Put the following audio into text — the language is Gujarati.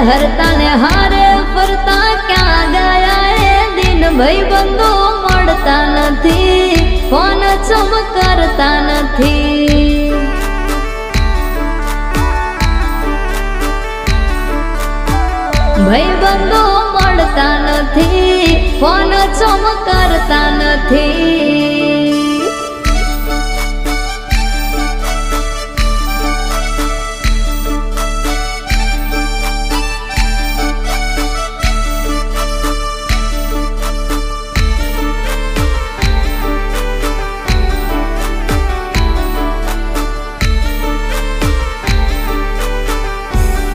હરતા ને હારે ફરતા ક્યાં ગયા એ દિન ભાઈબંધો મળતા નથી, ફોન ચમ કરતા નથી. ભાઈબંધો મળતા નથી, ફોન ચમ કરતા નથી.